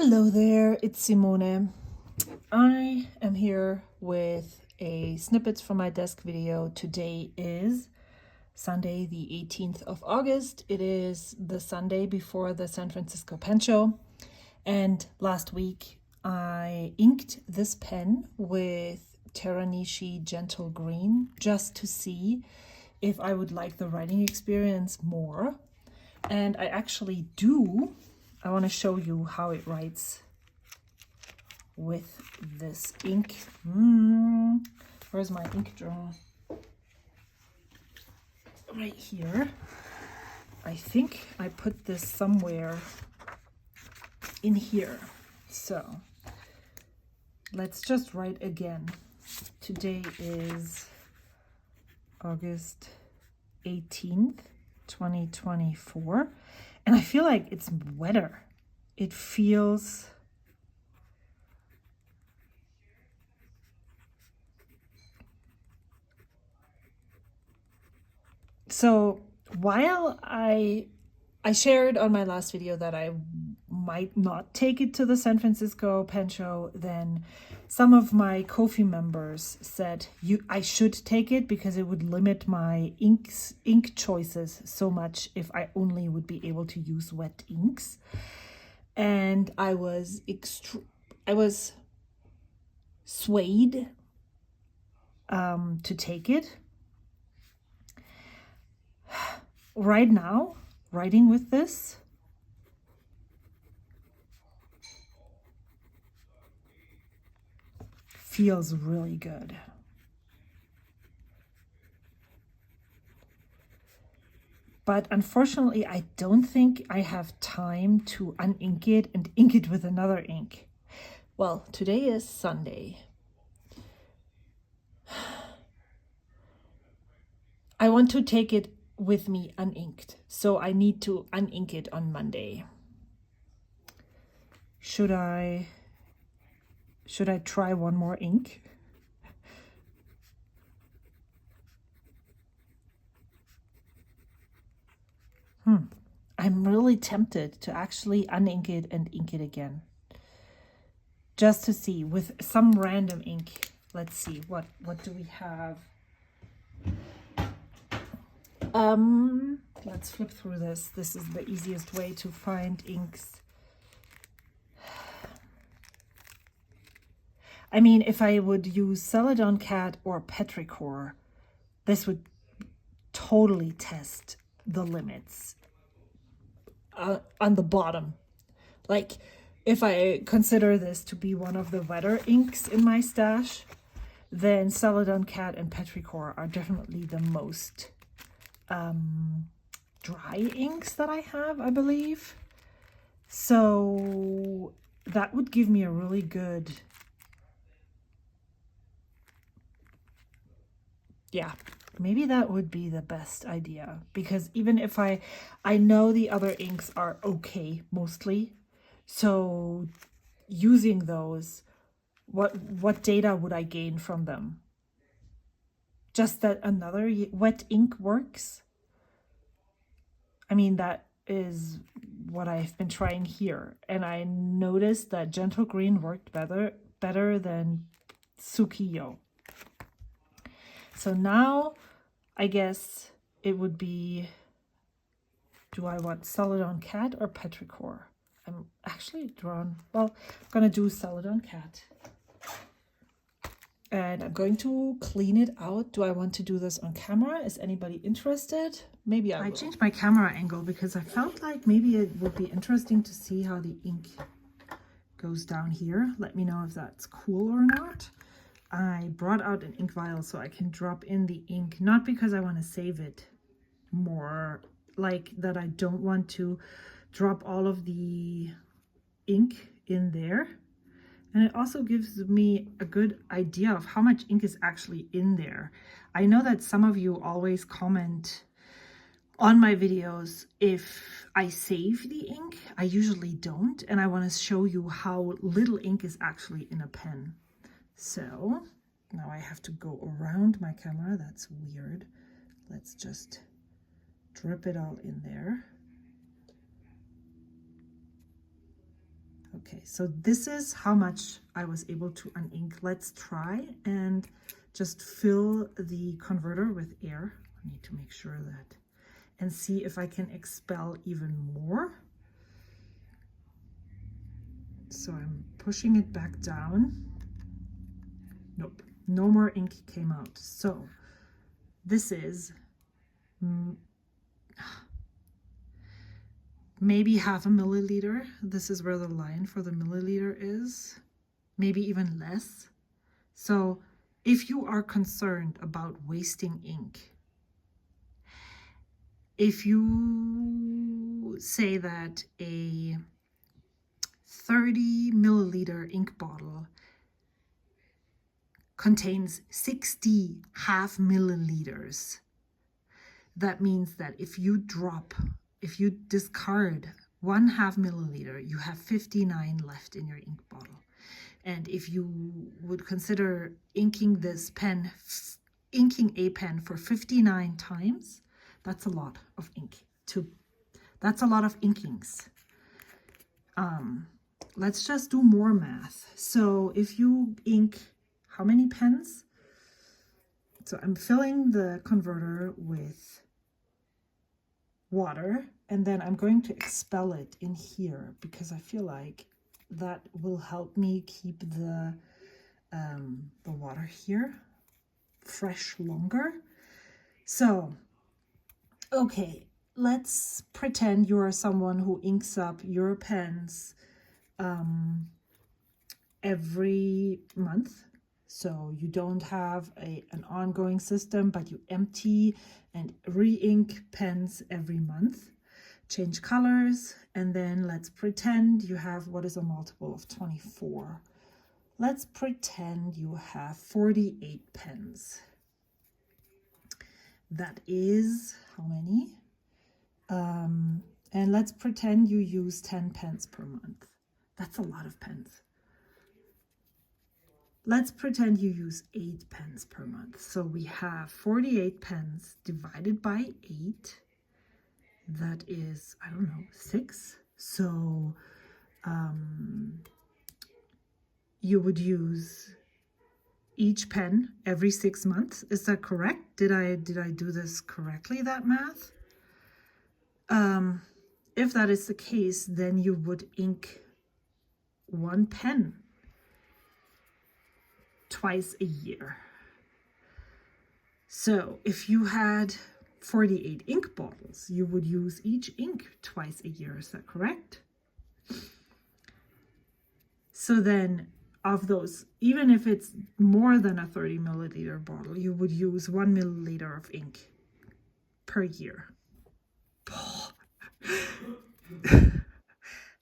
Hello there, it's Simone. I am here with a snippets from my desk video. Today is Sunday, the 18th of August. It is the Sunday before the San Francisco Pen Show. And last week I inked this pen with Teranishi Gentle Green just to see if I would like the writing experience more. And I actually do. I want to show you how it writes with this ink. Where's my ink drawer? Right here. I think I put this somewhere in here. So let's just write again. Today is August 18th, 2024. And I feel like it's wetter. It feels so. While I shared on my last video that I might not take it to the San Francisco Pen Show, then some of my Ko-fi members said I should take it because it would limit my ink choices so much if I only would be able to use wet inks. And I was swayed to take it. Right now, writing with this, feels really good. But unfortunately, I don't think I have time to unink it and ink it with another ink. Well, today is Sunday. I want to take it with me uninked, so I need to unink it on Monday. Should I try one more ink? I'm really tempted to actually unink it and ink it again. Just to see with some random ink. Let's see, what do we have? Let's flip through this. This is the easiest way to find inks. I mean, if I would use Celadon Cat or Petrichor, this would totally test the limits on the bottom. Like, if I consider this to be one of the wetter inks in my stash, then Celadon Cat and Petrichor are definitely the most dry inks that I have, I believe. So that would give me a really good, yeah, maybe that would be the best idea, because even if I know the other inks are okay mostly, so using those, what data would I gain from them? Just that another wet ink works. I mean, that is what I've been trying here. And I noticed that Gentle Green worked better than Tsukiyo. So now I guess it would be, do I want Celadon Cat or Petrichor? I'm actually drawn, well, I'm gonna do Celadon Cat. And I'm going to clean it out. Do I want to do this on camera? Is anybody interested? Maybe I will. I changed my camera angle because I felt like maybe it would be interesting to see how the ink goes down here. Let me know if that's cool or not. I brought out an ink vial so I can drop in the ink, not because I want to save it, more like that I don't want to drop all of the ink in there. And it also gives me a good idea of how much ink is actually in there. I know that some of you always comment on my videos if I save the ink. I usually don't, and I want to show you how little ink is actually in a pen. So now I have to go around my camera. That's weird. Let's just drip it all in there. Okay, so this is how much I was able to unink. Let's try and just fill the converter with air. I need to make sure that, and see if I can expel even more. So I'm pushing it back down. Nope, no more ink came out. So this is maybe 0.5 milliliter. This is where the line for the milliliter is, maybe even less. So if you are concerned about wasting ink, if you say that a 30 milliliter ink bottle contains 60 0.5 milliliters, that means that if you discard 1/2 milliliter, you have 59 left in your ink bottle. And if you would consider inking a pen for 59 times, that's a lot of ink. That's a lot of inkings. Let's just do more math. So if you ink how many pens? So I'm filling the converter with water, and then I'm going to expel it in here because I feel like that will help me keep the water here fresh longer. So, okay, let's pretend you are someone who inks up your pens every month. So you don't have an ongoing system, but you empty and re-ink pens every month, change colors, and then let's pretend you have, what is a multiple of 24? Let's pretend you have 48 pens. That is how many? And let's pretend you use 10 pens per month. That's a lot of pens. Let's pretend you use 8 pens per month. So we have 48 pens divided by 8. That is, I don't know, 6. So you would use each pen every 6 months. Is that correct? Did I do this correctly, that math? If that is the case, then you would ink 1 pen twice a year. So if you had 48 ink bottles, you would use each ink twice a year. Is that correct? So then of those, even if it's more than a 30 milliliter bottle, you would use 1 milliliter of ink per year.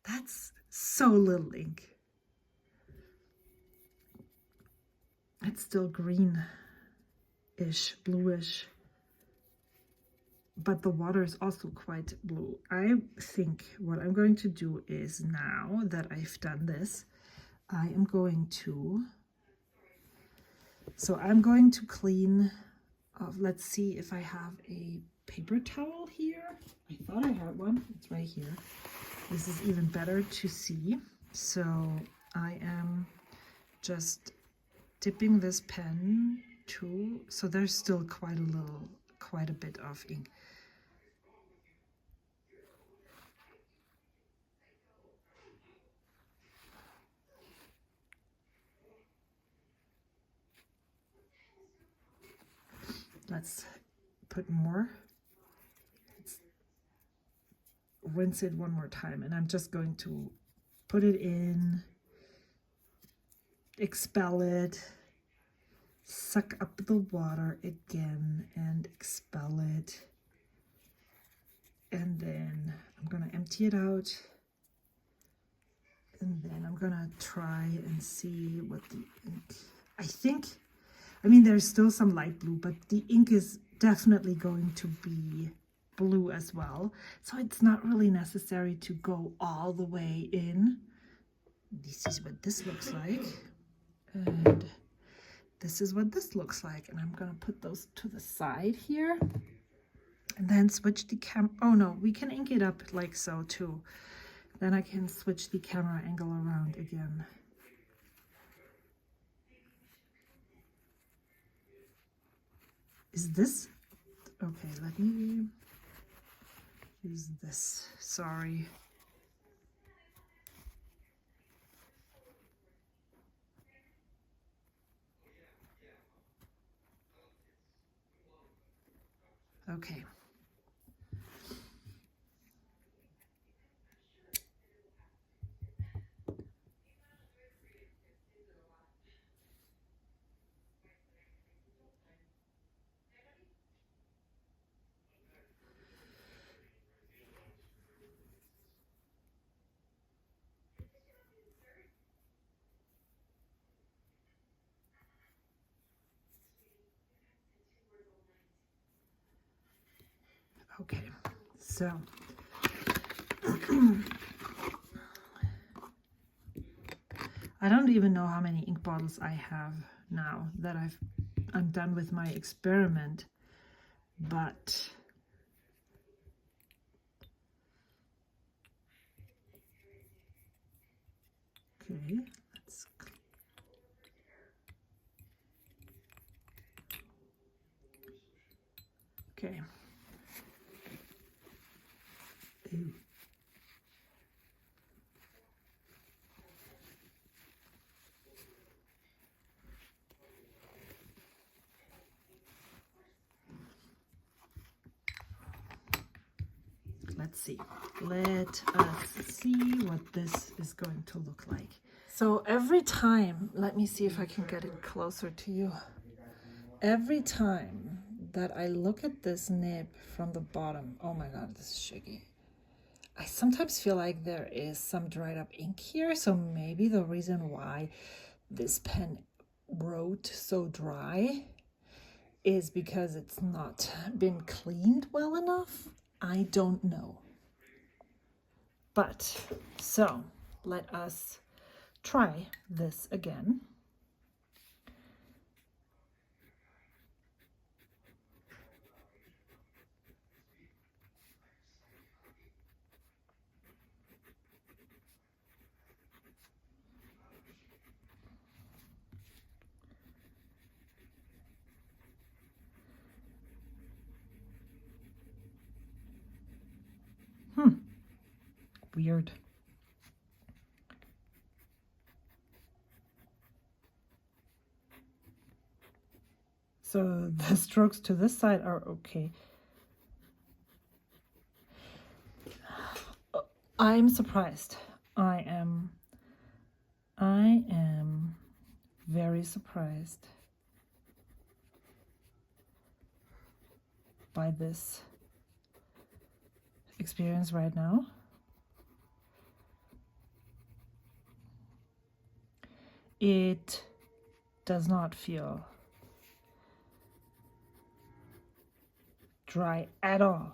That's so little ink. It's still greenish, bluish, but the water is also quite blue. I think what I'm going to do is, now that I've done this, I'm going to clean off. Let's see if I have a paper towel here. I thought I had one. It's right here. This is even better to see. So I am just dipping this pen too. So there's still quite a bit of ink. Let's put more. Let's rinse it one more time, and I'm just going to put it in, expel it, suck up the water again and expel it. And then I'm gonna empty it out. And then I'm gonna try and see what the ink, I mean, there's still some light blue, but the ink is definitely going to be blue as well. So it's not really necessary to go all the way in. This is what this looks like. And this is what this looks like. And I'm gonna put those to the side here. And then switch the oh no, we can ink it up like so too. Then I can switch the camera angle around again. Is this okay? Let me use this. Sorry. Okay. Okay, so I don't even know how many ink bottles I have now that I'm done with my experiment, but okay, let's okay. Ooh. Let's see. Let us see what this is going to look like. So every time, let me see if I can get it closer to you. Every time that I look at this nib from the bottom, oh my God, this is shaky. I sometimes feel like there is some dried up ink here. So maybe the reason why this pen wrote so dry is because it's not been cleaned well enough. I don't know. But so let us try this again. Weird. So the strokes to this side are okay. I'm surprised. I am very surprised by this experience right now. It does not feel dry at all.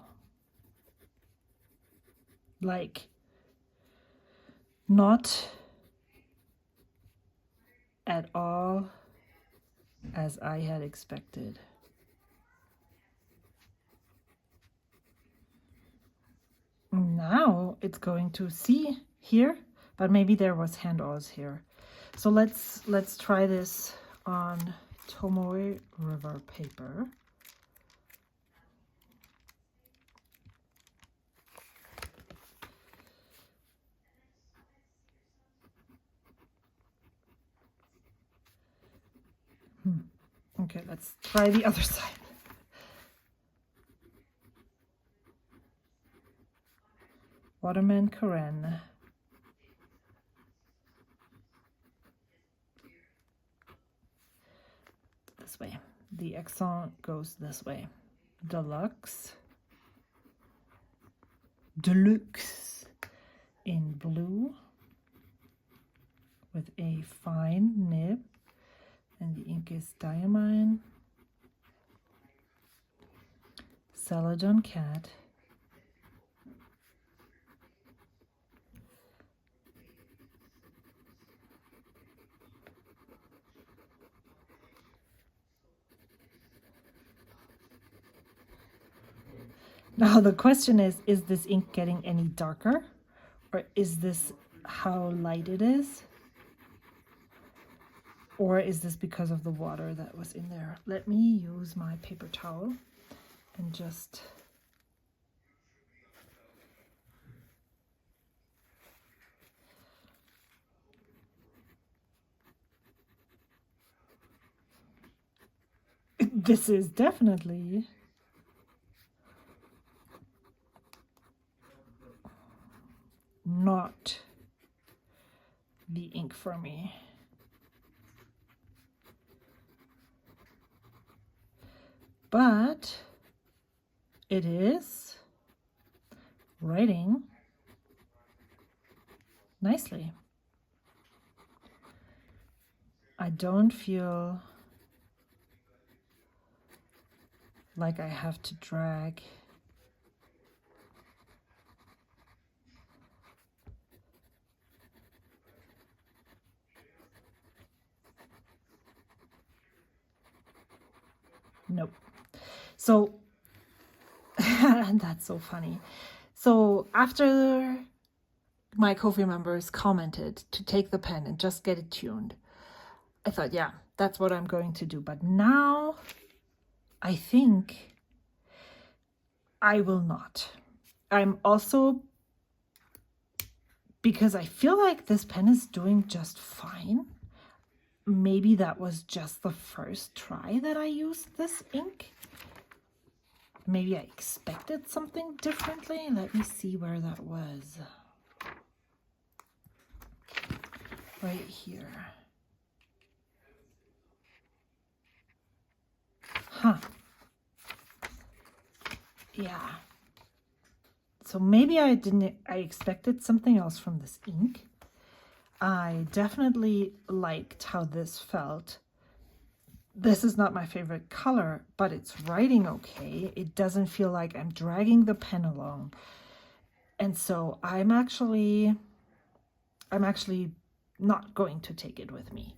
Like, not at all as I had expected. Now it's going to see here, but maybe there was hand oils here. So let's try this on Tomoe River paper. Okay, let's try the other side. Waterman Carene. This way. The accent goes this way. Deluxe in blue with a fine nib, and the ink is diamine, Celadon Cat, now the question is this ink getting any darker, Or is this how light it is? Or is this because of the water that was in there? Let me use my paper towel and just... This is definitely not the ink for me. But it is writing nicely. I don't feel like I have to drag. Nope. So, and that's so funny. So after my Ko-fi members commented to take the pen and just get it tuned, I thought, yeah, that's what I'm going to do. But now I think I will not. I'm also, because I feel like this pen is doing just fine. Maybe that was just the first try that I used this ink. Maybe I expected something differently. Let me see where that was. Right here. Huh. Yeah. So maybe I expected something else from this ink. I definitely liked how this felt. This is not my favorite color, but it's writing okay. It doesn't feel like I'm dragging the pen along. And so I'm actually not going to take it with me.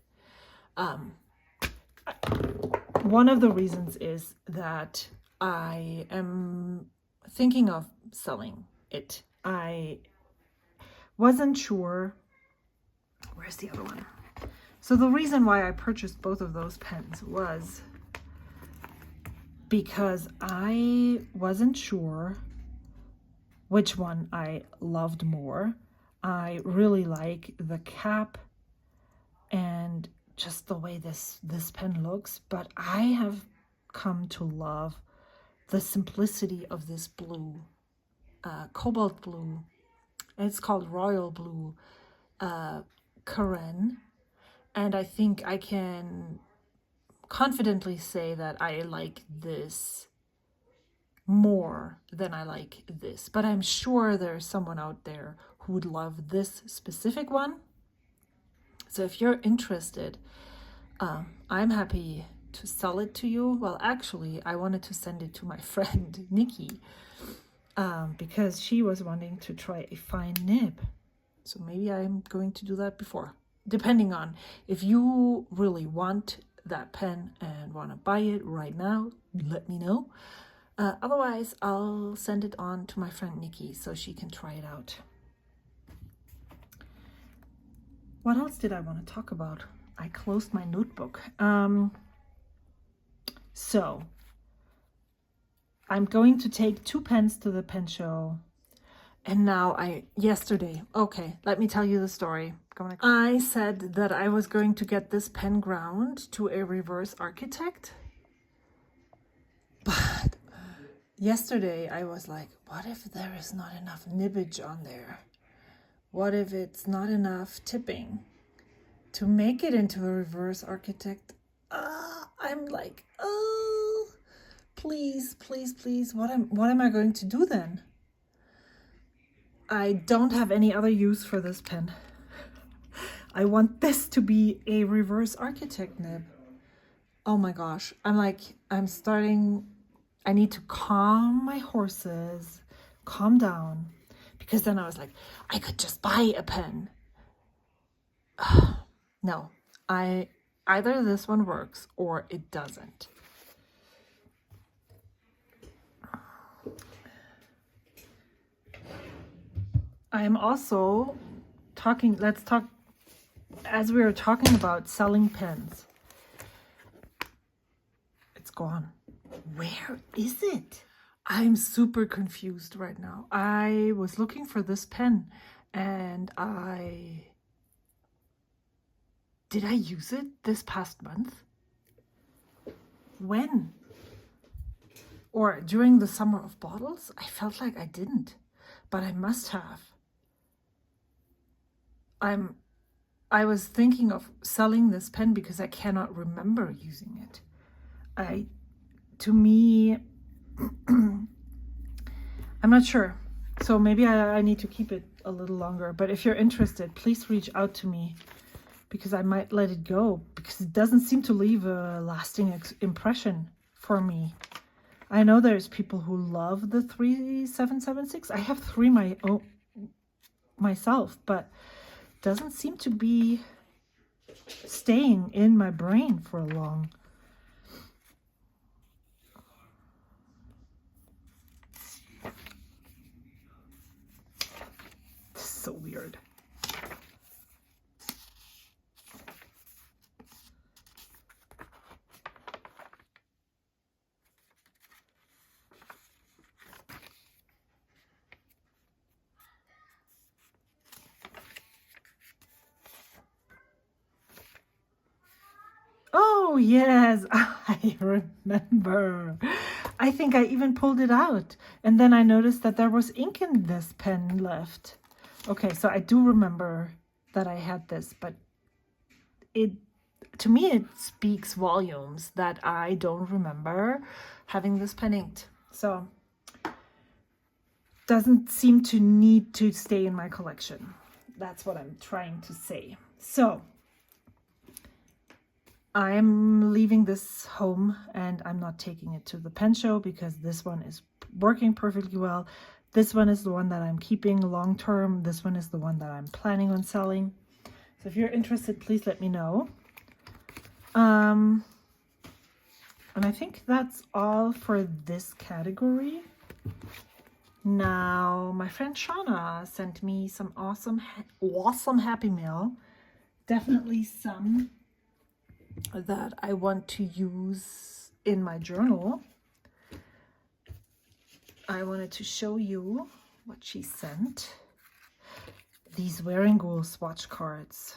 One of the reasons is that I am thinking of selling it. I wasn't sure. Where's the other one? So the reason why I purchased both of those pens was because I wasn't sure which one I loved more. I really like the cap and just the way this pen looks, but I have come to love the simplicity of this blue, cobalt blue. It's called Royal Blue Carene. And I think I can confidently say that I like this more than I like this. But I'm sure there's someone out there who would love this specific one. So if you're interested, I'm happy to sell it to you. Well, actually, I wanted to send it to my friend Nikki because she was wanting to try a fine nib. So maybe I'm going to do that before. Depending on if you really want that pen and want to buy it right now, let me know. Otherwise, I'll send it on to my friend Nikki so she can try it out. What else did I want to talk about? I closed my notebook. So I'm going to take 2 pens to the pen show. And now yesterday, okay, let me tell you the story. I said that I was going to get this pen ground to a reverse architect. But yesterday I was like, what if there is not enough nibbage on there? What if it's not enough tipping to make it into a reverse architect? I'm like, oh, please, please, please. What am I going to do then? I don't have any other use for this pen. I want this to be a reverse architect nib. Oh my gosh. I need to calm my horses, calm down, because then I was like, I could just buy a pen. No, either this one works or it doesn't. I'm also talking, let's talk, as we were talking about selling pens. It's gone. Where is it? I'm super confused right now. I was looking for this pen and did I use it this past month? When? Or during the summer of bottles? I felt like I didn't, but I must have. I was thinking of selling this pen because I cannot remember using it. To me, I'm not sure. So maybe I need to keep it a little longer. But if you're interested, please reach out to me because I might let it go because it doesn't seem to leave a lasting impression for me. I know there's people who love the 3776. I have 3 myself, but doesn't seem to be staying in my brain for long. So weird. Oh, yes, I remember. I think I even pulled it out. And then I noticed that there was ink in this pen left. Okay, so I do remember that I had this, but to me, it speaks volumes that I don't remember having this pen inked. So, doesn't seem to need to stay in my collection. That's what I'm trying to say. So, I'm leaving this home and I'm not taking it to the pen show because this one is working perfectly well. This one is the one that I'm keeping long term. This one is the one that I'm planning on selling. So if you're interested, please let me know. And I think that's all for this category. Now, my friend Shauna sent me some awesome Happy Mail. Definitely some that I want to use in my journal. I wanted to show you what she sent. These Wearing Goal swatch cards.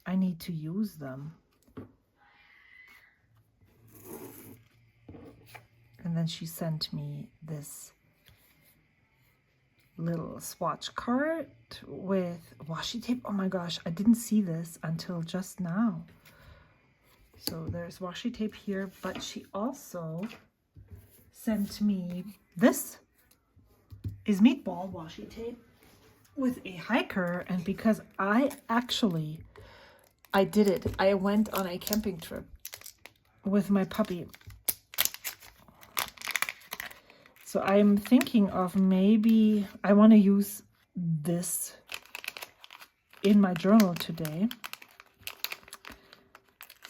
I need to use them. And then she sent me this little swatch card with washi tape. Oh my gosh, I didn't see this until just now. So there's washi tape here, but she also sent me this is meatball washi tape with a hiker. And because I did it. I went on a camping trip with my puppy. So I'm thinking of maybe I want to use this in my journal today.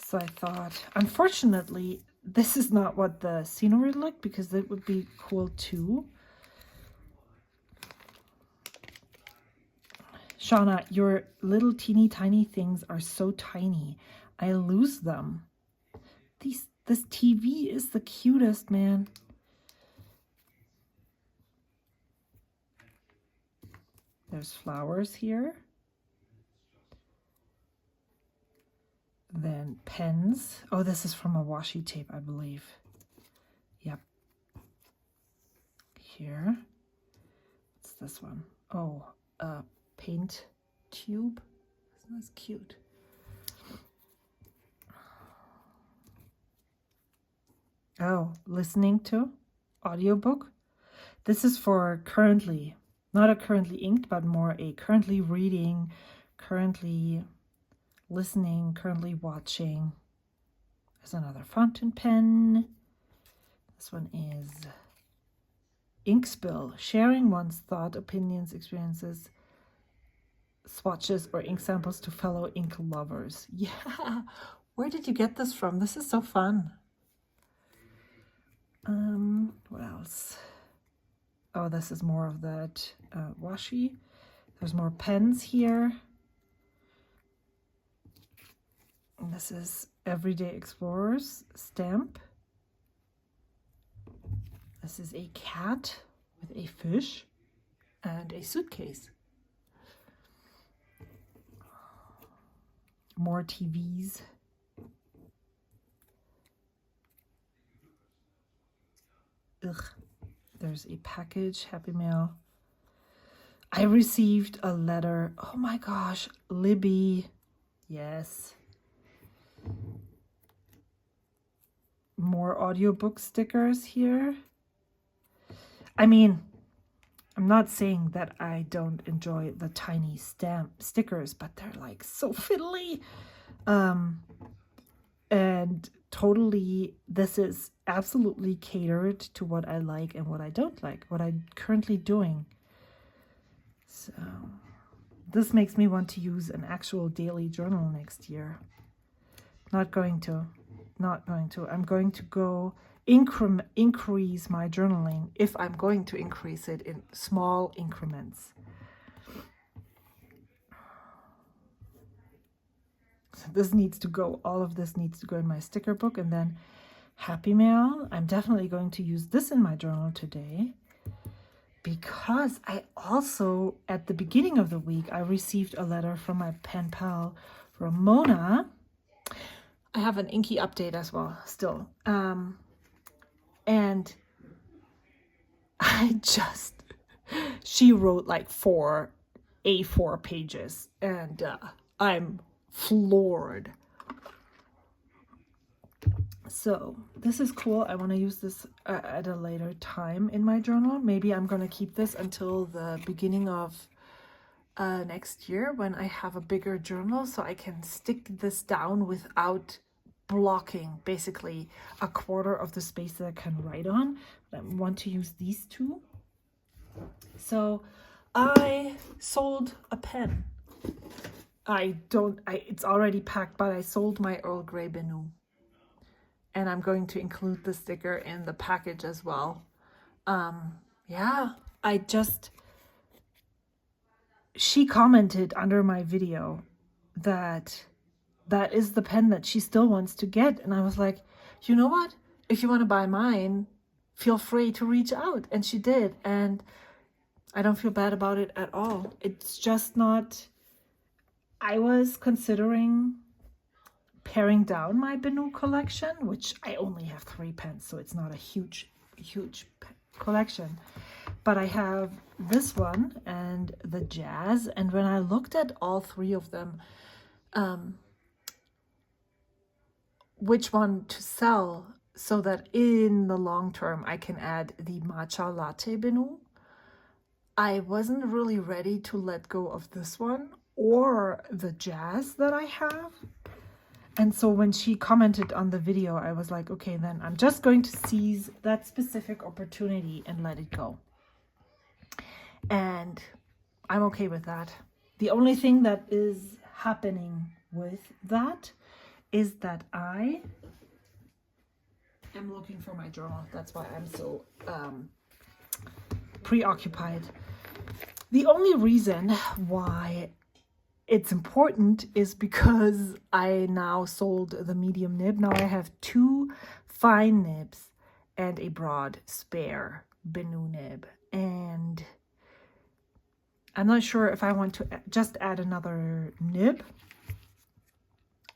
So I thought, unfortunately, this is not what the scenery looked because that would be cool too. Shauna, your little teeny tiny things are so tiny. I lose them. This TV is the cutest, man. There's flowers here. Then pens. Oh, this is from a washi tape, I believe. Yep. Here. What's this one? Oh, a paint tube. That's cute. Oh, listening to audiobook. This is for currently, not a currently inked, but more a currently reading, currently listening, currently watching. There's another fountain pen. This one is ink spill, sharing one's thought, opinions, experiences, swatches, or ink samples to fellow ink lovers. Yeah, where did you get this from? This is so fun. What else? Oh, this is more of that washi. There's more pens here. And this is Everyday Explorers stamp. This is a cat with a fish and a suitcase. More TVs. Ugh. There's a package, Happy Mail. I received a letter. Oh my gosh, Libby. Yes. More audiobook stickers here. I mean, I'm not saying that I don't enjoy the tiny stamp stickers, but they're like so fiddly. And totally, this is absolutely catered to what I like and what I don't like, what I'm currently doing. So this makes me want to use an actual daily journal next year. Not going to. I'm going to go increase my journaling if I'm going to increase it in small increments. So this needs to go, all of this needs to go in my sticker book. And then Happy Mail, I'm definitely going to use this in my journal today, because I also, at the beginning of the week, I received a letter from my pen pal, Ramona. I have an Inky update as well, still. And she wrote like 4 A4 pages, and I'm floored. So this is cool. I want to use this at a later time in my journal. Maybe I'm going to keep this until the beginning of next year, when I have a bigger journal, so I can stick this down without blocking basically a quarter of the space that I can write on. But I want to use these two. So I sold a pen. It's already packed, but I sold my Earl Grey Bennu. And I'm going to include the sticker in the package as well. Yeah, she commented under my video that is the pen that she still wants to get. And I was like, you know what? If you want to buy mine, feel free to reach out. And she did. And I don't feel bad about it at all. It's just not... I was considering paring down my Bennu collection, which I only have 3 pens, so it's not a huge collection. But I have this one and the Jazz, and when I looked at all 3 of them, which one to sell so that in the long term I can add the Matcha Latte Bennu, I wasn't really ready to let go of this one or the Jazz that I have. And so when she commented on the video, I was like, okay, then I'm just going to seize that specific opportunity and let it go. And I'm okay with that. The only thing that is happening with that is that I am looking for my journal. That's why I'm so preoccupied. The only reason why it's important is because I now sold the medium nib. Now I have 2 fine nibs and a broad spare Bennu nib. And I'm not sure if I want to just add another nib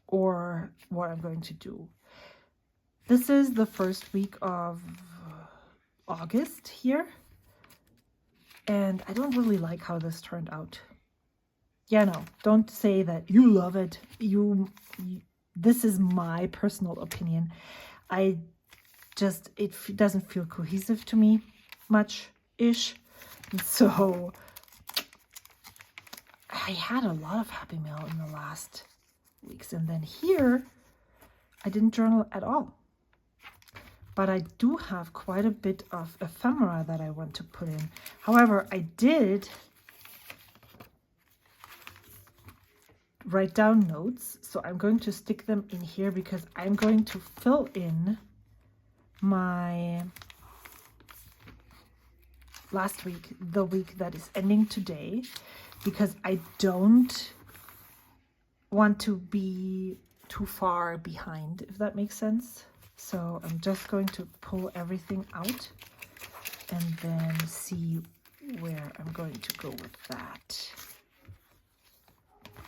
or what I'm going to do. This is the first week of August here. And I don't really like how this turned out. Yeah, no, don't say that you love it. This is my personal opinion. It doesn't feel cohesive to me much-ish. So I had a lot of Happy Mail in the last weeks. And then here, I didn't journal at all. But I do have quite a bit of ephemera that I want to put in. However, I did write down notes, so I'm going to stick them in here because I'm going to fill in my last week, the week that is ending today, because I don't want to be too far behind, if that makes sense. So I'm just going to pull everything out and then see where I'm going to go with that.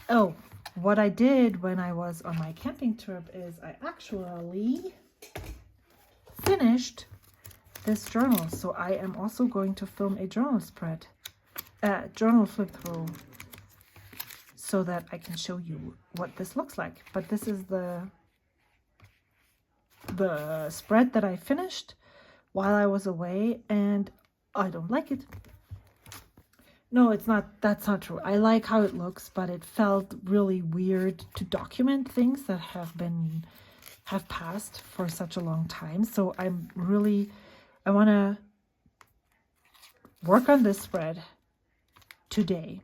Oh, what I did when I was on my camping trip is I actually finished this journal. So I am also going to film a journal spread, journal flip through, so that I can show you what this looks like. But this is the spread that I finished while I was away, and I don't like it. No, it's not. That's not true. I like how it looks, but it felt really weird to document things that have passed for such a long time. So I want to work on this spread today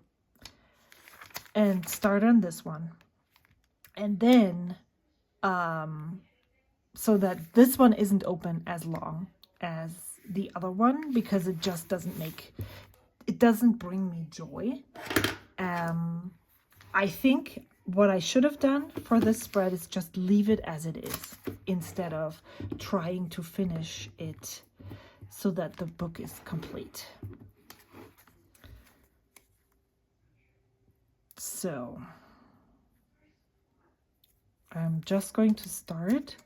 and start on this one, and then so that this one isn't open as long as the other one, because it just doesn't bring me joy. I think what I should have done for this spread is just leave it as it is, instead of trying to finish it so that the book is complete. So I'm just going to start.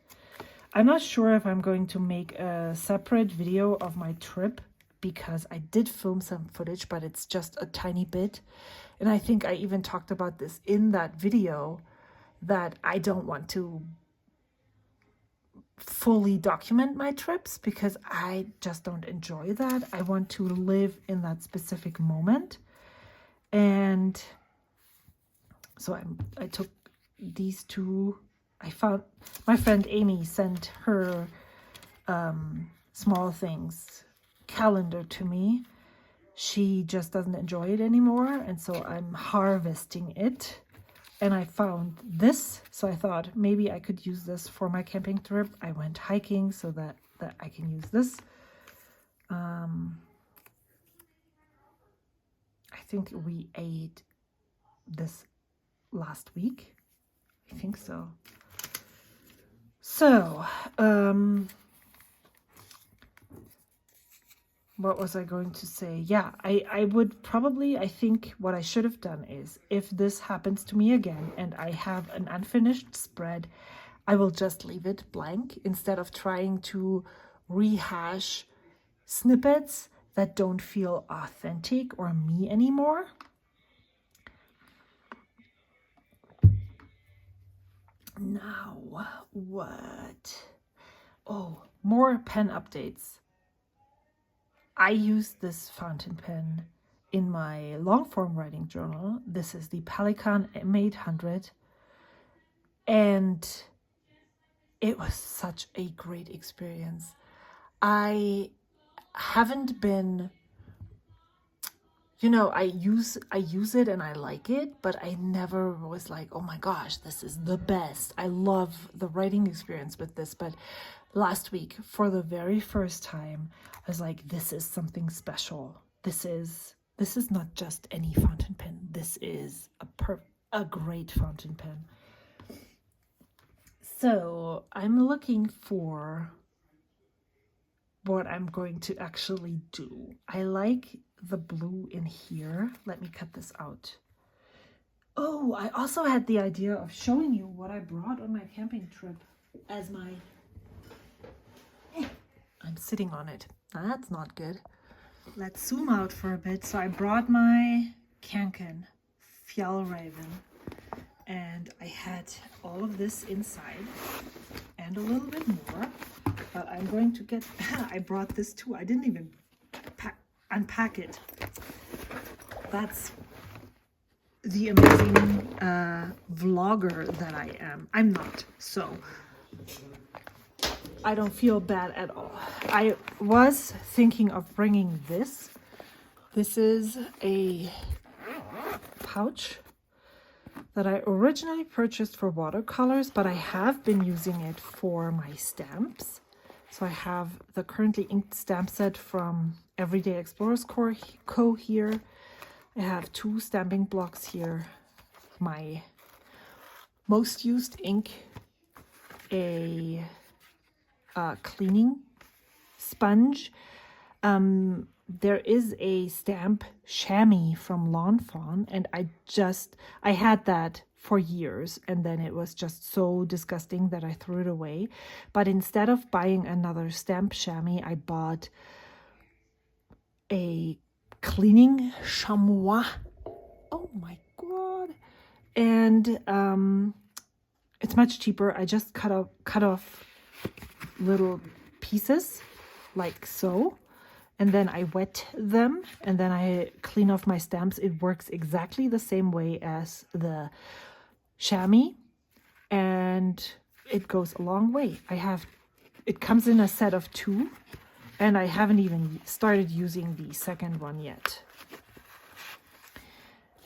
I'm not sure if I'm going to make a separate video of my trip, because I did film some footage, but it's just a tiny bit. And I think I even talked about this in that video, that I don't want to fully document my trips because I just don't enjoy that. I want to live in that specific moment. And so I took these two. I found my friend Amy sent her small things calendar to me. She just doesn't enjoy it anymore, and so I'm harvesting it. And I found this, so I thought maybe I could use this for my camping trip. I went hiking so that I can use this. I think we ate this last week. I think so. So, what was I going to say? Yeah, I would probably, I think what I should have done is, if this happens to me again and I have an unfinished spread, I will just leave it blank instead of trying to rehash snippets that don't feel authentic or me anymore. Now, what? Oh, more pen updates. I use this fountain pen in my long form writing journal. This is the Pelikan M800, and it was such a great experience. I haven't been, I use it and I like it, but I never was like, oh my gosh, this is the best. I love the writing experience with this. But last week, for the very first time, I was like, this is something special. This is not just any fountain pen. This is a great fountain pen. So I'm looking for what I'm going to actually do. I like the blue in here. Let me cut this out. Oh, I also had the idea of showing you what I brought on my camping trip as my... I'm sitting on it. That's not good. Let's zoom out for a bit. So I brought my Kanken Fjallraven, and I had all of this inside and a little bit more, but I'm going to get... I brought this too. I didn't even unpack it. That's the amazing vlogger that I am. I'm not, so I don't feel bad at all. I was thinking of bringing this. This is a pouch that I originally purchased for watercolors, but I have been using it for my stamps. So I have the currently inked stamp set from Everyday Explorers Co. here. I have 2 stamping blocks here. My most used ink, a cleaning sponge. There is a stamp chamois from Lawn Fawn, and I had that for years, and then it was just so disgusting that I threw it away. But instead of buying another stamp chamois, I bought a cleaning chamois. Oh my god. And it's much cheaper. I just cut off little pieces like so, and then I wet them, and then I clean off my stamps. It works exactly the same way as the chamois, and it goes a long way. It comes in a set of 2, and I haven't even started using the second one yet.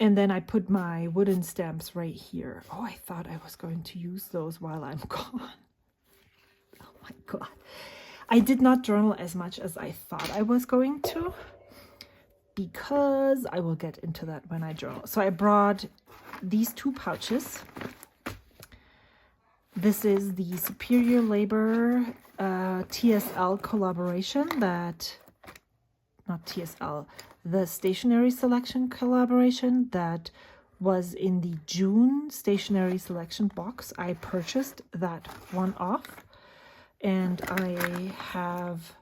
And then I put my wooden stamps right here. Oh, I thought I was going to use those while I'm gone. Oh my god. I did not journal as much as I thought I was going to, because I will get into that when I journal. So I brought these 2 pouches. This is the Superior Labor TSL collaboration the stationery selection collaboration that was in the June stationery selection box. I purchased that one off, and I have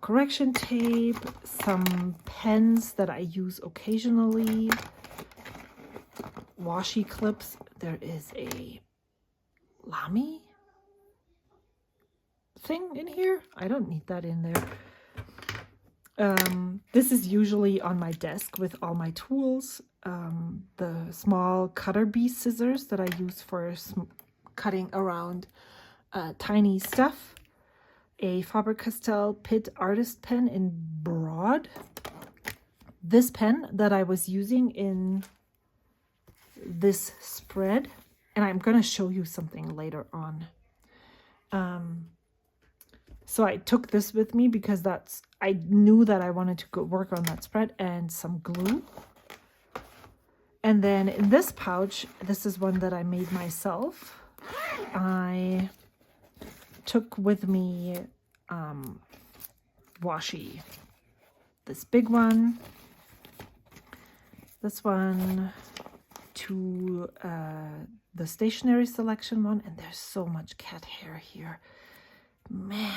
correction tape, some pens that I use occasionally, washi clips. There is a Lamy thing in here. I don't need that in there. This is usually on my desk with all my tools. The small cutter bee scissors that I use for cutting around tiny stuff. A Faber-Castell Pitt Artist pen in broad. This pen that I was using in this spread, and I'm going to show you something later on. So I took this with me because I knew that I wanted to go work on that spread, and some glue. And then in this pouch, this is one that I made myself. I took with me washi. This big one, this one, to the stationery selection one, and there's so much cat hair here. Man.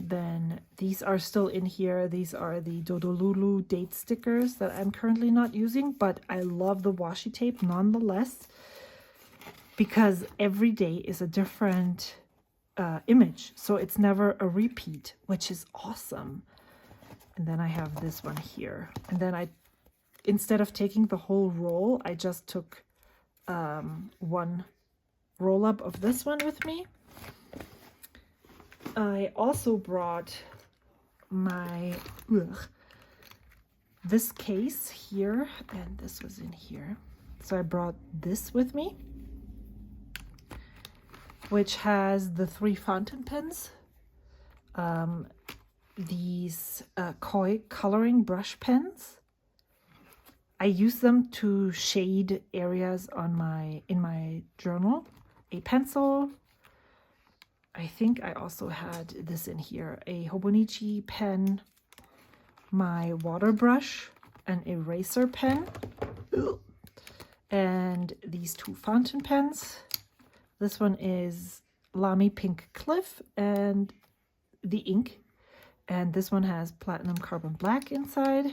Then these are still in here. These are the Dodolulu date stickers that I'm currently not using, but I love the washi tape nonetheless, because every day is a different image, so it's never a repeat, which is awesome. And then I have this one here, and then instead of taking the whole roll, I just took one roll up of this one with me. I also brought this case here, and this was in here. So I brought this with me, which has the 3 fountain pens, these koi coloring brush pens. I use them to shade areas in my journal, a pencil. I think I also had this in here, a Hobonichi pen, my water brush, an eraser pen, and these 2 fountain pens. This one is Lamy Pink Cliff and the ink, and this one has platinum carbon black inside.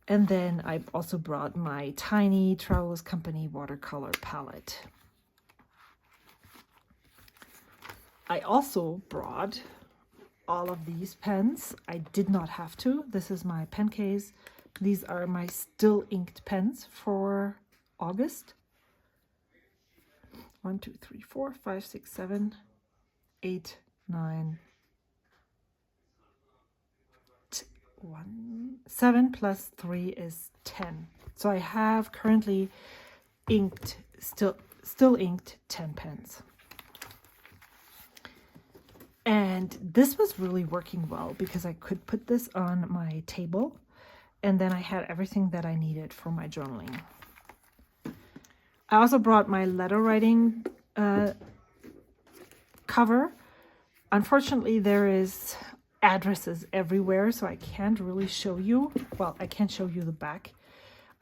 And then I also brought my tiny Trowel's Company watercolor palette. I also brought all of these pens. I did not have to. This is my pen case. These are my still inked pens for August. 1, 2, 3, 4, 5, 6, 7, 8, 9, 7 plus 3 is 10. So I have currently inked, still inked 10 pens. And this was really working well because I could put this on my table and then I had everything that I needed for my journaling. I also brought my letter writing cover. Unfortunately, there is addresses everywhere, so I can't really show you. Well, I can't show you the back.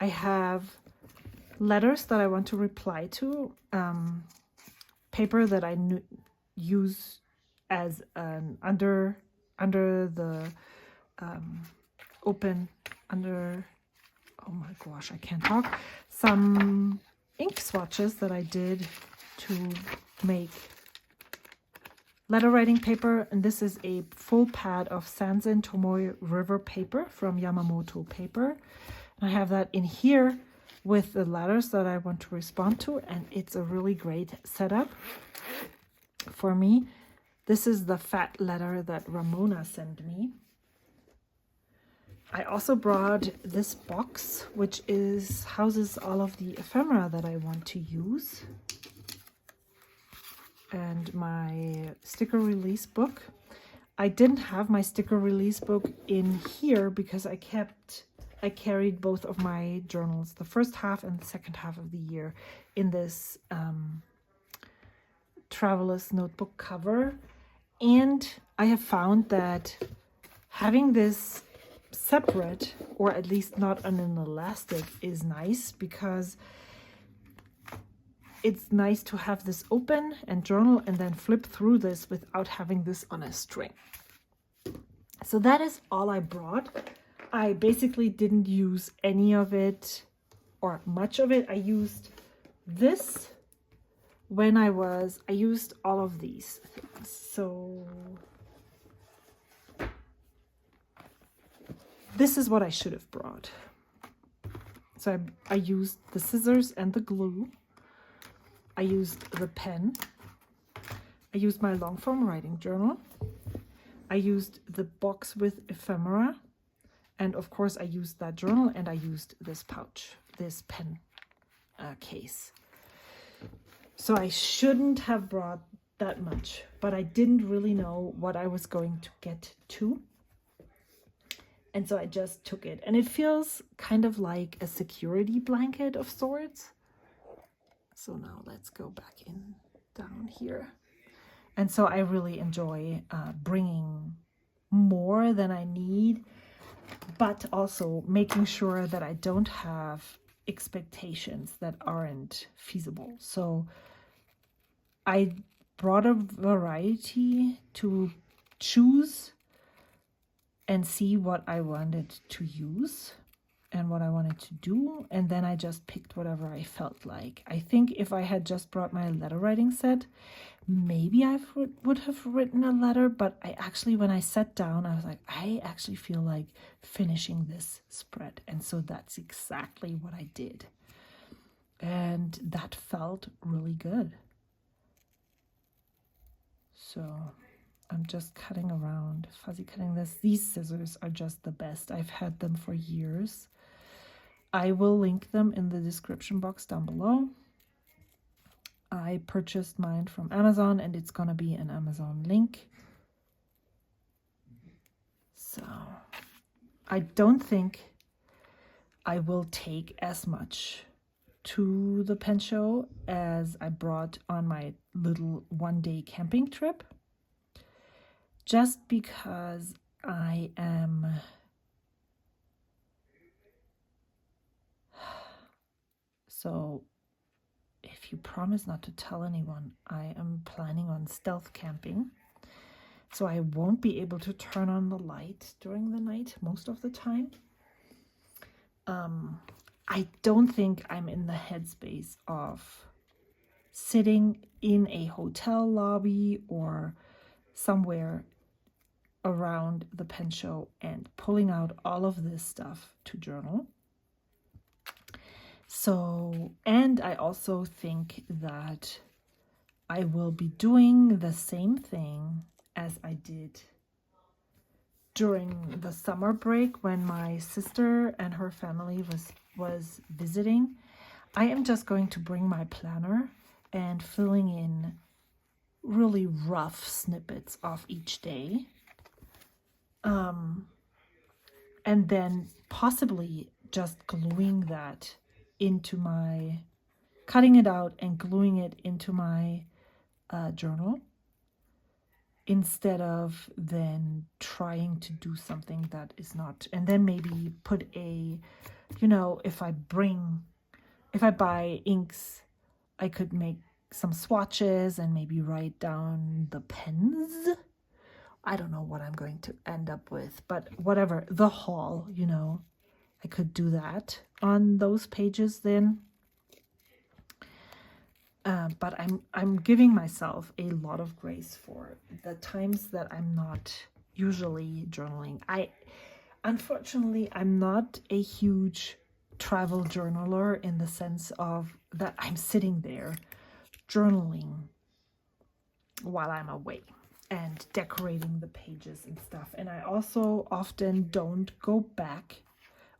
I have letters that I want to reply to, paper that I use as an under the open under, oh my gosh, I can't talk, some ink swatches that I did to make letter writing paper. And this is a full pad of Sanzen Tomoe River paper from Yamamoto Paper. And I have that in here with the letters that I want to respond to, and it's a really great setup for me. This is the fat letter that Ramona sent me. I also brought this box, which houses all of the ephemera that I want to use, and my sticker release book. I didn't have my sticker release book in here because I carried both of my journals, the first half and the second half of the year, in this traveler's notebook cover. And I have found that having this separate, or at least not on an elastic, is nice, because it's nice to have this open and journal and then flip through this without having this on a string. So that is all I brought. I basically didn't use any of it or much of it. I used this when I used all of these things. So this is what I should have brought. So I used the scissors and the glue. I used the pen. I used my long form writing journal. I used the box with ephemera. And of course I used that journal, and I used this pouch, this pen case. So I shouldn't have brought that much, but I didn't really know what I was going to get to. And so I just took it, and it feels kind of like a security blanket of sorts. So now let's go back in down here. And so I really enjoy bringing more than I need, but also making sure that I don't have expectations that aren't feasible. So I brought a variety to choose and see what I wanted to use and what I wanted to do, and then I just picked whatever I felt like. I think if I had just brought my letter writing set, maybe I would have written a letter, but I actually, when I sat down, I was like, I actually feel like finishing this spread. And so that's exactly what I did. And that felt really good. So I'm just cutting around, fuzzy cutting this. These scissors are just the best. I've had them for years. I will link them in the description box down below. I purchased mine from Amazon, and it's gonna be an Amazon link. So I don't think I will take as much to the pen show as I brought on my little one-day camping trip, just because I am so if you promise not to tell anyone, I am planning on stealth camping. So I won't be able to turn on the light during the night most of the time. I don't think I'm in the headspace of sitting in a hotel lobby or somewhere around the pen show and pulling out all of this stuff to journal. So, and I also think that I will be doing the same thing as I did during the summer break when my sister and her family was visiting. I am just going to bring my planner and filling in really rough snippets of each day. And then possibly just gluing that into my, cutting it out and gluing it into my journal, instead of then trying to do something that is not, and then maybe put a, you know, if I buy inks, I could make some swatches and maybe write down the pens. I don't know what I'm going to end up with, but whatever, the haul, you know, I could do that on those pages then. But I'm giving myself a lot of grace for the times that I'm not usually journaling. Unfortunately, I'm not a huge travel journaler in the sense of that I'm sitting there journaling while I'm away and decorating the pages and stuff. And I also often don't go back,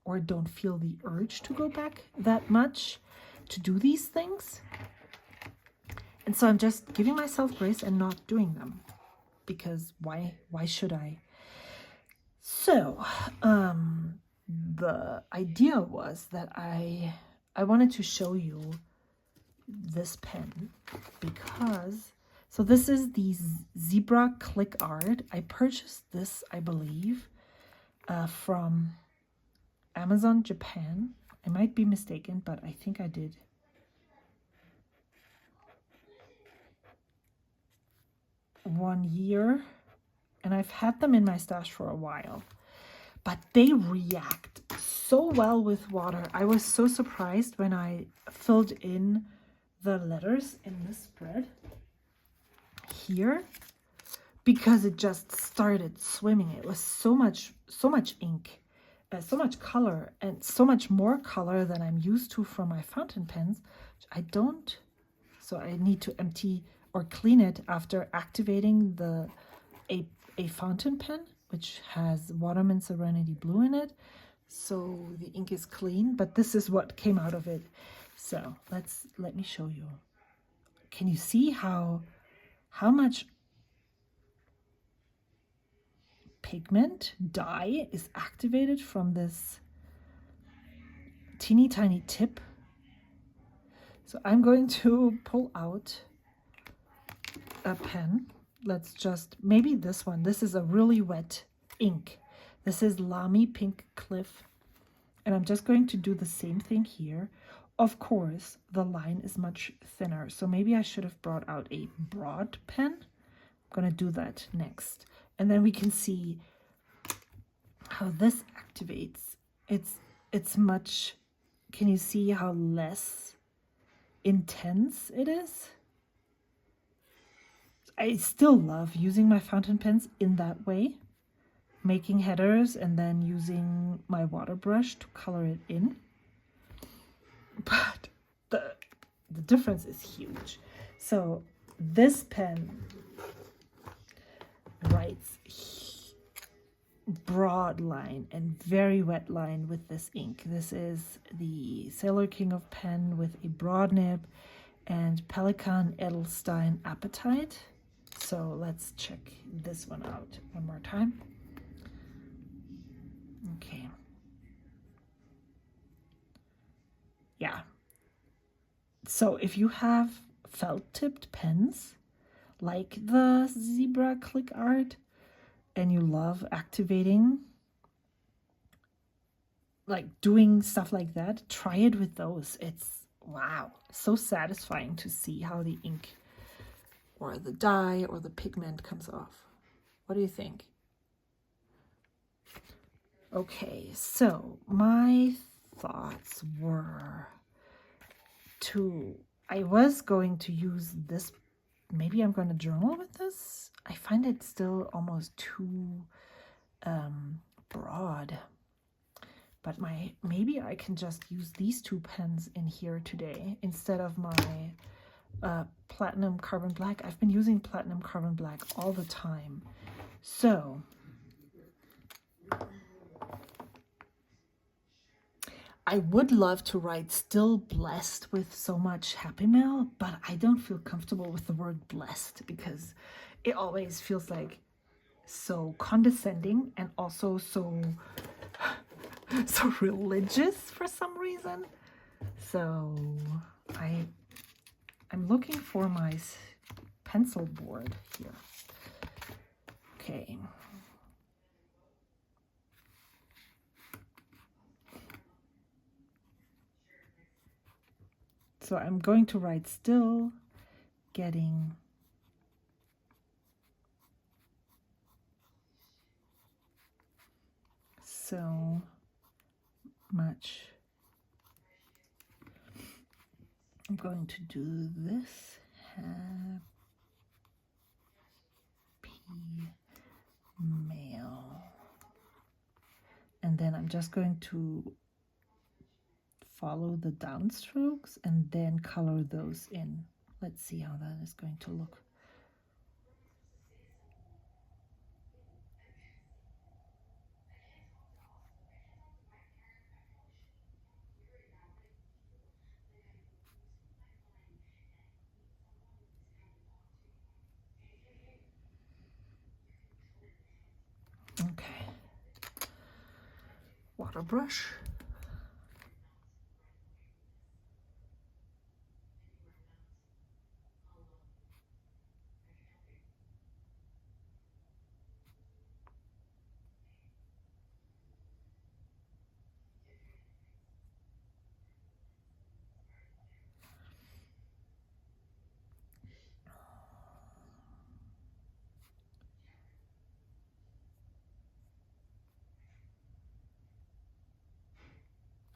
or don't feel the urge to go back that much to do these things. And so I'm just giving myself grace and not doing them, because why should I? So the idea was that I wanted to show you this pen, because so this is the Zebra Click Art. I purchased this, I believe, from Amazon Japan. I might be mistaken, but I think I did. One year, and I've had them in my stash for a while, but they react so well with water. I was so surprised when I filled in the letters in this spread here, because it just started swimming. It was so much ink, so much color, and so much more color than I'm used to from my fountain pens. So I need to empty or clean it after activating a fountain pen, which has Waterman Serenity Blue in it. So the ink is clean, but this is what came out of it. So let me show you. Can you see how much pigment dye is activated from this teeny tiny tip? So I'm going to pull out a pen. Let's just, maybe this one. This is a really wet ink. This is Lamy Pink Cliff. And I'm just going to do the same thing here. Of course, the line is much thinner, so maybe I should have brought out a broad pen. I'm going to do that next. And then we can see how this activates. It's much, can you see how less intense it is? I still love using my fountain pens in that way, making headers and then using my water brush to color it in. But the difference is huge. So this pen writes broad line and very wet line with this ink. This is the Sailor King of Pen with a broad nib and Pelikan Edelstein Apatite. So let's check this one out one more time. Okay. Yeah. So if you have felt-tipped pens like the Zebra Click Art and you love activating, like doing stuff like that, try it with those. It's, wow, so satisfying to see how the ink or the dye or the pigment comes off. What do you think? Okay, so my thoughts were I was going to use this, maybe I'm going to journal with this. I find it still almost too broad, but maybe I can just use these two pens in here today instead of my Platinum Carbon Black. I've been using Platinum Carbon Black all the time. So I would love to write still blessed with so much happy mail, but I don't feel comfortable with the word blessed because it always feels like so condescending and also so so religious for some reason. So I'm looking for my pencil board here. Okay. So I'm going to write still getting so much. I'm going to do this. Happy mail. And then I'm just going to follow the downstrokes and then color those in. Let's see how that is going to look. Okay. Water brush.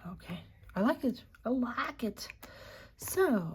Okay, I like it. I like it. So,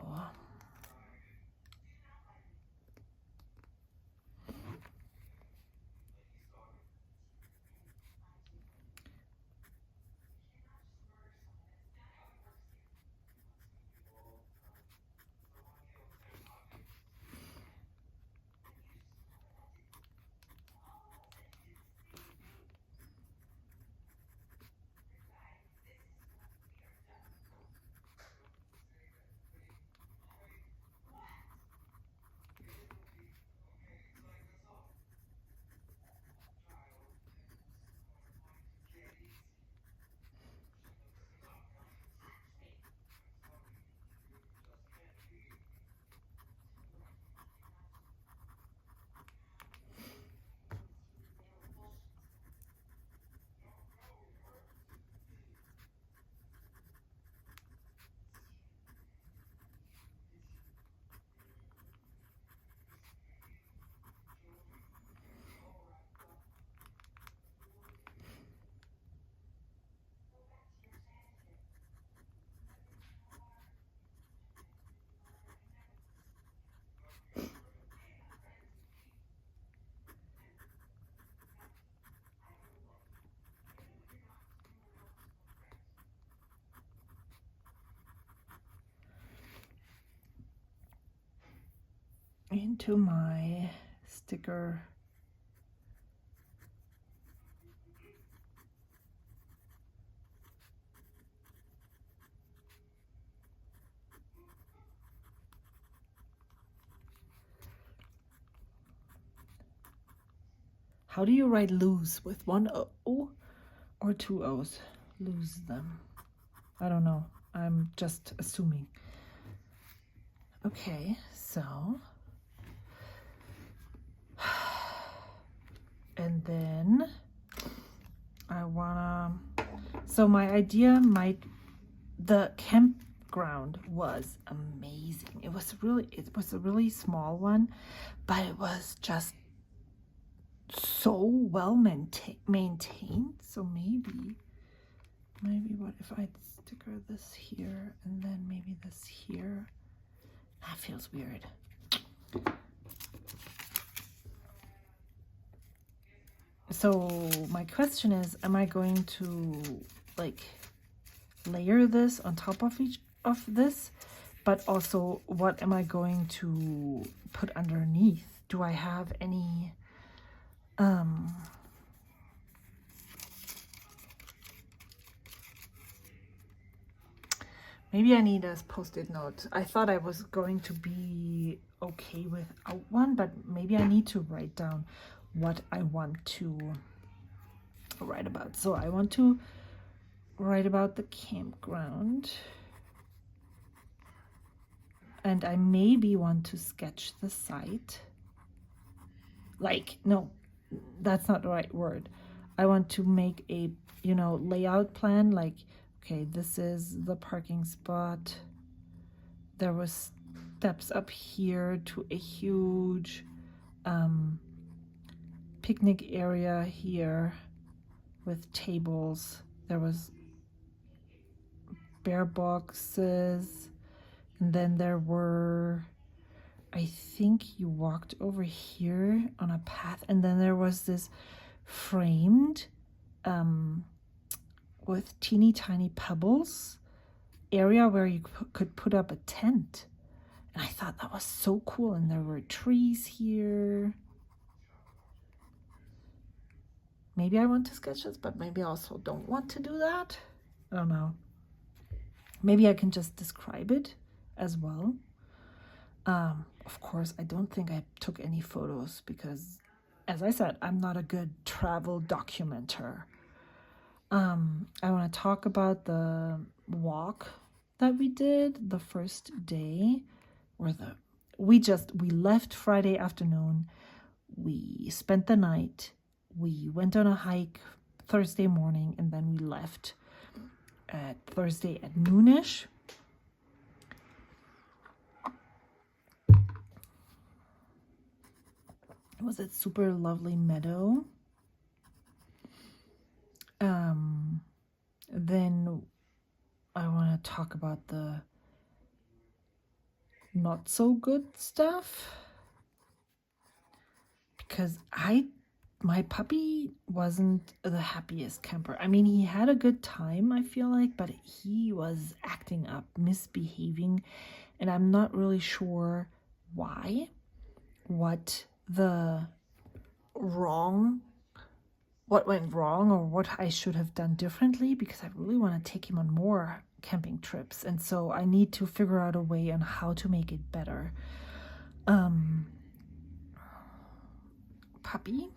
into my sticker. How do you write lose? With one O or two O's? Lose them. I don't know. I'm just assuming. Okay, so. And then I wanna, so my idea the campground was amazing. It was a really small one, but it was just so well maintained. So maybe what if I sticker this here and then maybe this here? That feels weird. So my question is, am I going to like layer this on top of each of this? But also, what am I going to put underneath? Do I have any Maybe I need a post-it note. I thought I was going to be okay without one, but maybe I need to write down what I want to write about. So I want to write about the campground. And I maybe want to sketch the site. Like, no, that's not the right word. I want to make a, you know, layout plan. Like, okay, this is the parking spot. There was steps up here to a huge picnic area here with tables. There was bear boxes. And then there were, I think you walked over here on a path, and then there was this framed with teeny tiny pebbles area where you could put up a tent. And I thought that was so cool. And there were trees here. Maybe I want to sketch this, but maybe I also don't want to do that. I don't know. Maybe I can just describe it as well. Of course, I don't think I took any photos because, as I said, I'm not a good travel documenter. I want to talk about the walk that we did the first day, or we left Friday afternoon. We spent the night. We went on a hike Thursday morning, and then we left at Thursday at noonish. It was a super lovely meadow. Then I want to talk about the not so good stuff, because my puppy wasn't the happiest camper. I mean, he had a good time, I feel like, but he was acting up, misbehaving, and I'm not really sure why, what went wrong, or what I should have done differently, because I really want to take him on more camping trips, and so I need to figure out a way on how to make it better. Puppy,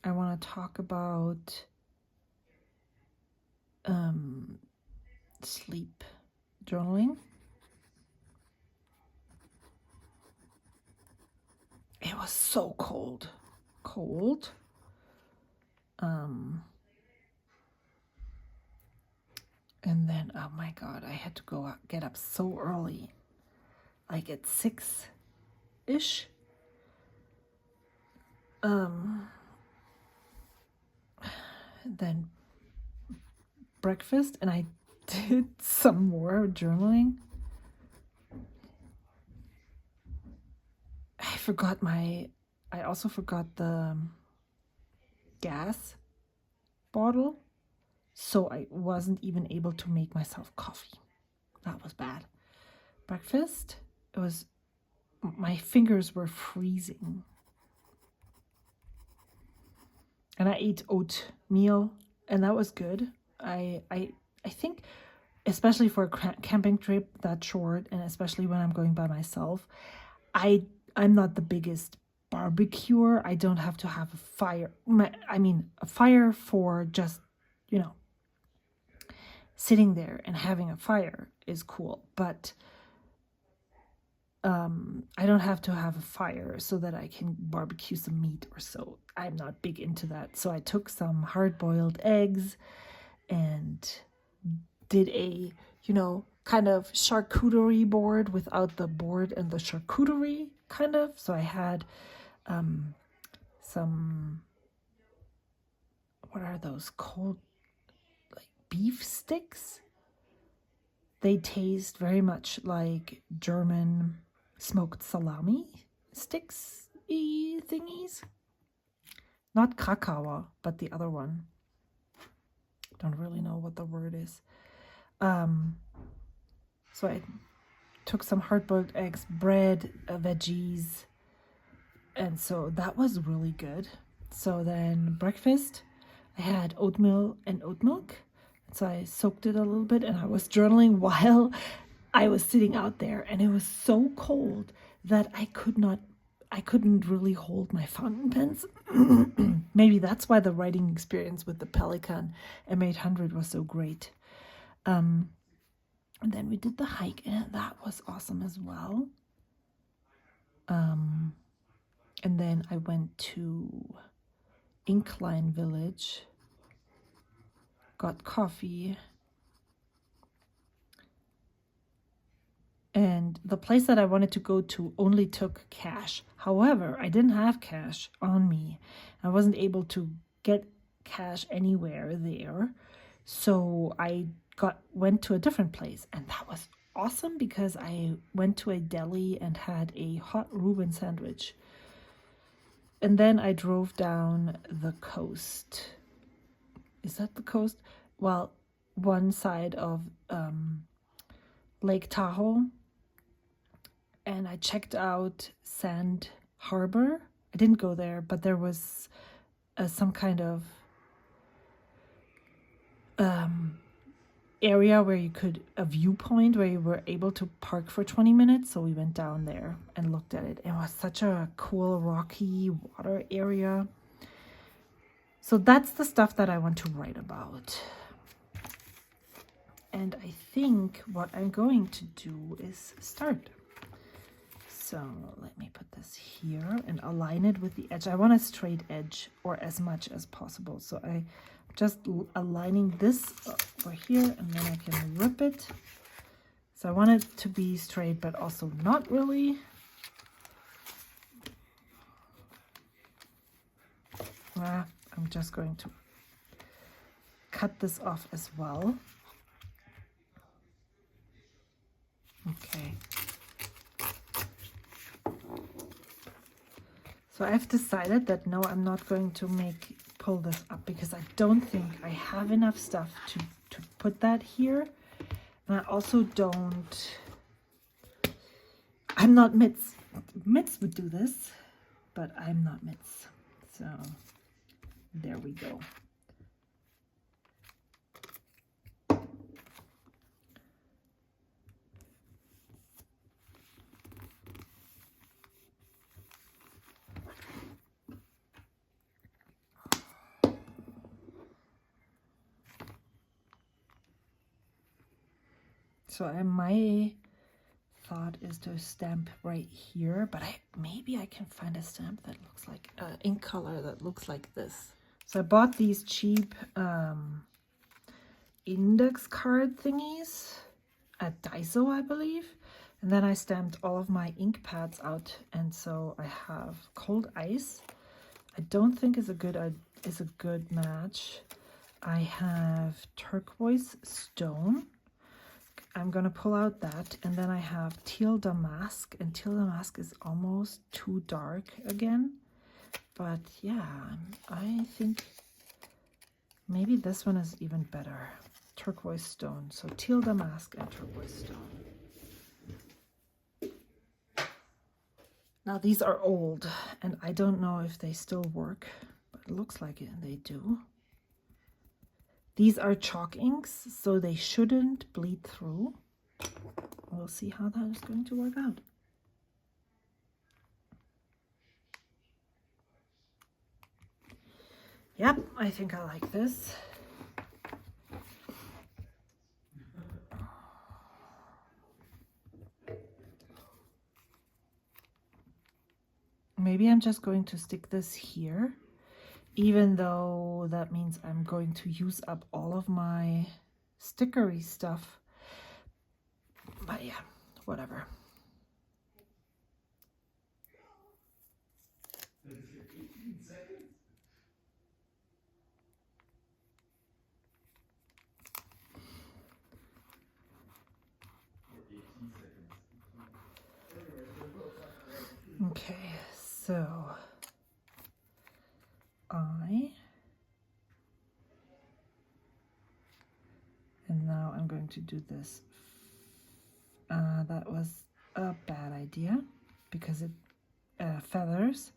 I want to talk about sleep journaling. It was so cold. And then, oh my God, I had to get up so early, like at 6-ish. Then breakfast, and I did some more journaling. I also forgot the gas bottle, so I wasn't even able to make myself coffee. That was bad. Breakfast, my fingers were freezing. And I ate oatmeal, and that was good. I think, especially for a camping trip that short, and especially when I'm going by myself, I'm not the biggest barbecuer. I don't have to have a fire. A fire for just, sitting there and having a fire is cool. But I don't have to have a fire so that I can barbecue some meat or so. I'm not big into that. So I took some hard-boiled eggs and did a, kind of charcuterie board without the board and the charcuterie, kind of. So I had some, what are those called? Like beef sticks. They taste very much like German smoked salami sticks thingies. Not Krakauer, but the other one. Don't really know what the word is. So I took some hard-boiled eggs, bread, veggies, and so that was really good. So then breakfast, I had oatmeal and oat milk. So I soaked it a little bit, and I was journaling while I was sitting out there and it was so cold that I couldn't really hold my fountain pens. Maybe that's why the writing experience with the Pelican M800 was so great. And then we did the hike, and that was awesome as well. And then I went to Incline Village, got coffee, and the place that I wanted to go to only took cash. However, I didn't have cash on me. I wasn't able to get cash anywhere there. So I went to a different place, and that was awesome because I went to a deli and had a hot Reuben sandwich. And then I drove down the coast. Is that the coast? Well, one side of Lake Tahoe. And I checked out Sand Harbor. I didn't go there, but there was some kind of area where you could, a viewpoint where you were able to park for 20 minutes. So we went down there and looked at it. It was such a cool rocky water area. So that's the stuff that I want to write about. And I think what I'm going to do is start. So let me put this here and align it with the edge. I want a straight edge, or as much as possible. So I'm just aligning this over here, and then I can rip it. So I want it to be straight, but also not really. I'm just going to cut this off as well. Okay. So I've decided that no, I'm not going to pull this up because I don't think I have enough stuff to put that here. And I also don't, I'm not Mitz. Mitz would do this, but I'm not Mitz. So there we go. So my thought is to stamp right here, but maybe I can find a stamp that looks like ink color that looks like this. So I bought these cheap index card thingies at Daiso, I believe, and then I stamped all of my ink pads out, and so I have cold ice. I don't think is a good match. I have turquoise stone. I'm going to pull out that, and then I have teal damask, and teal damask is almost too dark again. But yeah, I think maybe this one is even better. Turquoise stone. So teal damask and turquoise stone. Now these are old, and I don't know if they still work, but it looks like they do. These are chalk inks, so they shouldn't bleed through. We'll see how that is going to work out. Yep, I think I like this. Maybe I'm just going to stick this here, even though that means I'm going to use up all of my stickery stuff. But yeah, whatever. Okay, so and now I'm going to do this. That was a bad idea because it feathers.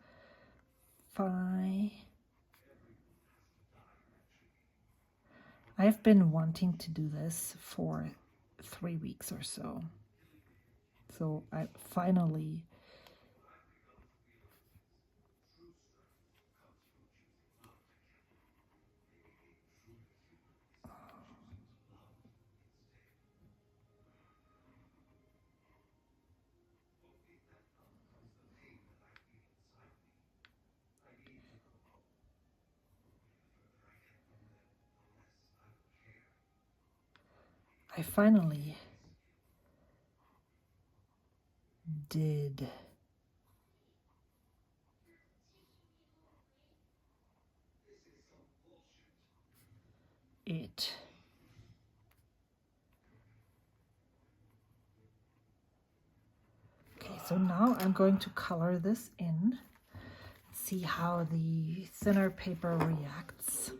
I've been wanting to do this for 3 weeks or so. So I finally did it. Okay, so now I'm going to color this in, see how the thinner paper reacts.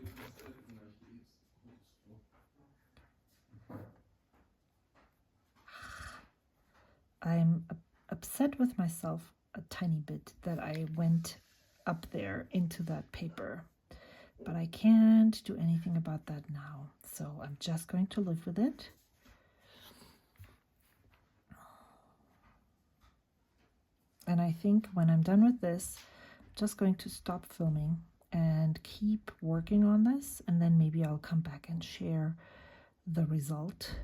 I'm upset with myself a tiny bit that I went up there into that paper, but I can't do anything about that now. So I'm just going to live with it. And I think when I'm done with this, I'm just going to stop filming and keep working on this, and then maybe I'll come back and share the result.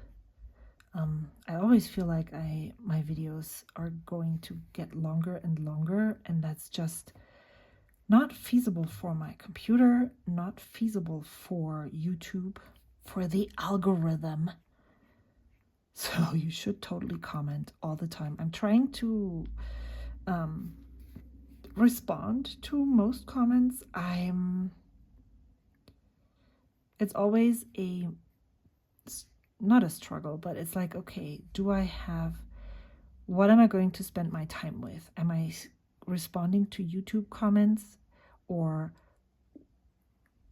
I always feel like my videos are going to get longer and longer, and that's just not feasible for my computer, not feasible for YouTube, for the algorithm. So you should totally comment all the time. I'm trying to respond to most comments. It's always not a struggle, but it's like, okay, what am I going to spend my time with? Am I responding to YouTube comments, or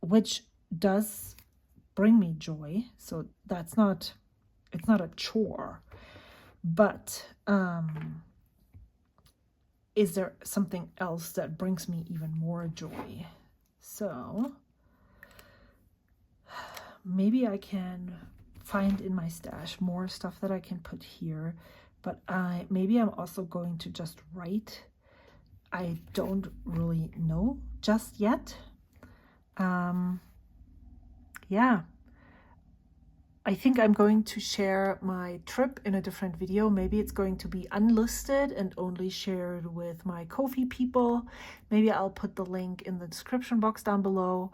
which does bring me joy? So it's not a chore, but is there something else that brings me even more joy? So maybe I can find in my stash more stuff that I can put here, but maybe I'm also going to just write. I don't really know just yet. Yeah, I think I'm going to share my trip in a different video. Maybe it's going to be unlisted and only shared with my Ko-fi people. Maybe I'll put the link in the description box down below.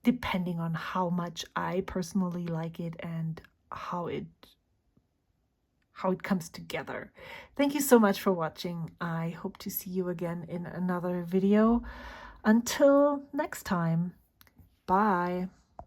Depending on how much I personally like it and how it comes together. Thank you so much for watching. I hope to see you again in another video. Until next time, bye.